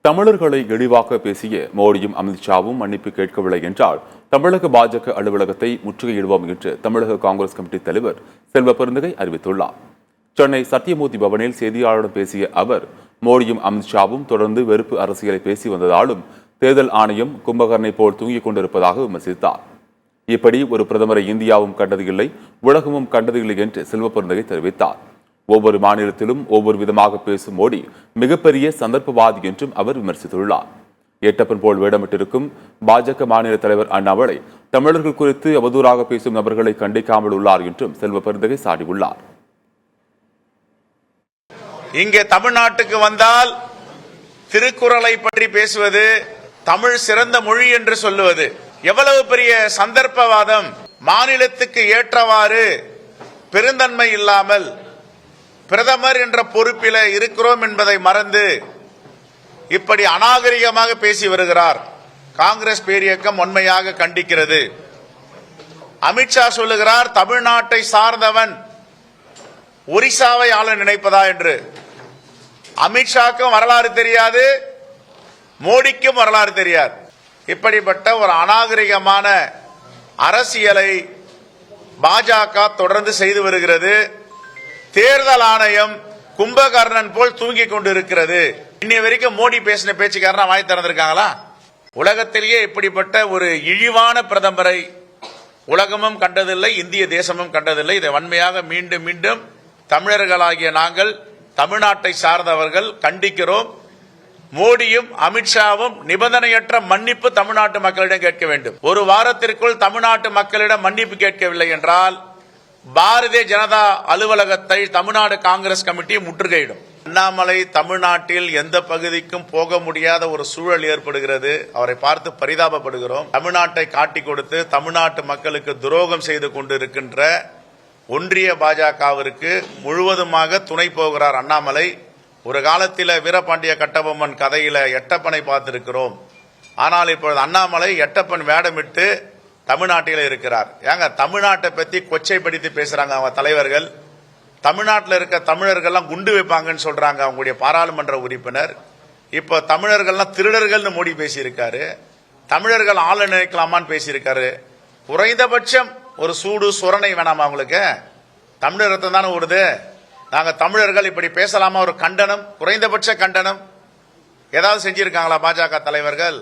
தமிழர்களை இழிவாக பேசிய மோடியும் அமித்ஷாவும் மன்னிப்பு கேட்கவில்லை என்றால் தமிழக பாஜக அலுவலகத்தை முற்றுகையிடுவோம் என்று தமிழக காங்கிரஸ் கமிட்டி தலைவர் செல்வ பெருந்தகை அறிவித்துள்ளார். சென்னை சத்தியமூர்த்தி பவனில் செய்தியாளர்களிடம் பேசிய அவர், மோடியும் அமித்ஷாவும் தொடர்ந்து வெறுப்பு அரசியலை பேசி வந்ததாலும் தேர்தல் ஆணையம் கும்பகர்ணை போல் தூங்கிக் கொண்டிருப்பதாக விமர்சித்தார். இப்படி ஒரு பிரதமரை இந்தியாவும் கண்டது இல்லை, உலகமும் கண்டது இல்லை என்று செல்வ பெருந்தகை தெரிவித்தார். ஒவ்வொரு மாநிலத்திலும் ஒவ்வொரு விதமாக பேசும் மோடி மிகப்பெரிய சந்தர்ப்பவாதி என்றும் அவர் விமர்சித்துள்ளார். ஏட்டப்பன் போல் வேடமிட்டிருக்கும் பாஜக மாநில தலைவர் அண்ணாமலை தமிழர்கள் குறித்து அவதூறாக பேசும் நபர்களை கண்டிக்காமல் உள்ளார் என்றும் செல்வ பெருந்தகை சாடியுள்ளார். இங்கே தமிழ்நாட்டுக்கு வந்தால் திருக்குறளை பற்றி பேசுவது, தமிழ் சிறந்த மொழி என்று சொல்லுவது எவ்வளவு பெரிய சந்தர்ப்பவாதம்! மாநிலத்துக்கு ஏற்றவாறு பெருந்தன்மை இல்லாமல் பிரதமர் என்ற பொறுப்பில் இருக்கிறோம் என்பதை மறந்து இப்படி அநாகரிகமாக பேசி வருகிறார். காங்கிரஸ் பேரியக்கம் உண்மையாக கண்டிக்கிறது. அமித்ஷா சொல்லுகிறார், தமிழ்நாட்டை சார்ந்தவன் ஒரிசாவை ஆள நினைப்பதா என்று. அமித்ஷாக்கும் வரலாறு தெரியாது, மோடிக்கும் வரலாறு தெரியாது. இப்படிப்பட்ட ஒரு அநாகரிகமான அரசியலை பாஜக தொடர்ந்து செய்து வருகிறது. தேர்தல் ஆணையம் கும்பகர்ணன் போல் தூங்கிக் கொண்டிருக்கிறது. இன்னைய வரைக்கும் மோடி பேசின பேச்சுக்காரனா வாய் திறந்திருக்காங்களா? உலகத்திலேயே இப்படிப்பட்ட ஒரு இழிவான பிரதமரை உலகமும் கண்டதில்லை, இந்திய தேசமும் கண்டதில்லை. இதை வன்மையாக மீண்டும் மீண்டும் தமிழர்களாகிய நாங்கள், தமிழ்நாட்டை சார்ந்தவர்கள் கண்டிக்கிறோம். மோடியும் அமித்ஷாவும் நிபந்தனையற்ற மன்னிப்பு தமிழ்நாட்டு மக்களிடம் கேட்க வேண்டும். ஒரு வாரத்திற்குள் தமிழ்நாட்டு மக்களிடம் மன்னிப்பு கேட்கவில்லை என்றால் பாரதிய ஜனதா அலுவலகத்தை தமிழ்நாடு காங்கிரஸ் கமிட்டி முற்றுகையிடும். அண்ணாமலை தமிழ்நாட்டில் எந்த பகுதிக்கும் போக முடியாத ஒரு சூழல் ஏற்படுகிறது. அவரை பார்த்து பரிதாபப்படுகிறோம். தமிழ்நாட்டை காட்டிக் கொடுத்து தமிழ்நாட்டு மக்களுக்கு துரோகம் செய்து கொண்டிருக்கின்ற ஒன்றிய பாஜகவிற்கு முழுவதுமாக துணை போகிறார் அண்ணாமலை. ஒரு காலத்தில் வீரபாண்டிய கட்டபொம்மன் கதையில எட்டப்பனை பார்த்திருக்கிறோம். ஆனால் இப்பொழுது அண்ணாமலை எட்டப்பன் வேடமிட்டு தமிழ்நாட்டில் இருக்கிறார். ஏங்க, தமிழ்நாட்டை பத்தி கொச்சைப்படுத்தி பேசுறாங்க அவங்க தலைவர்கள். தமிழ்நாட்டில் இருக்க தமிழர்கள்லாம் குண்டு வைப்பாங்கன்னு சொல்றாங்க அவங்களுடைய பாராளுமன்ற உறுப்பினர். இப்போ தமிழர்கள்லாம் திருடர்கள்னு மோடி பேசியிருக்காரு. தமிழர்கள் ஆள நினைக்கலாமான்னு பேசியிருக்காரு. குறைந்தபட்சம் ஒரு சூடு சுரணை வேணாமா அவங்களுக்கு? தமிழர் ரத்தம் தானே ஓடுது. நாங்க தமிழர்கள் இப்படி பேசலாமா? ஒரு கண்டனம், குறைந்தபட்ச கண்டனம் ஏதாவது செஞ்சிருக்காங்களா பாஜக தலைவர்கள்?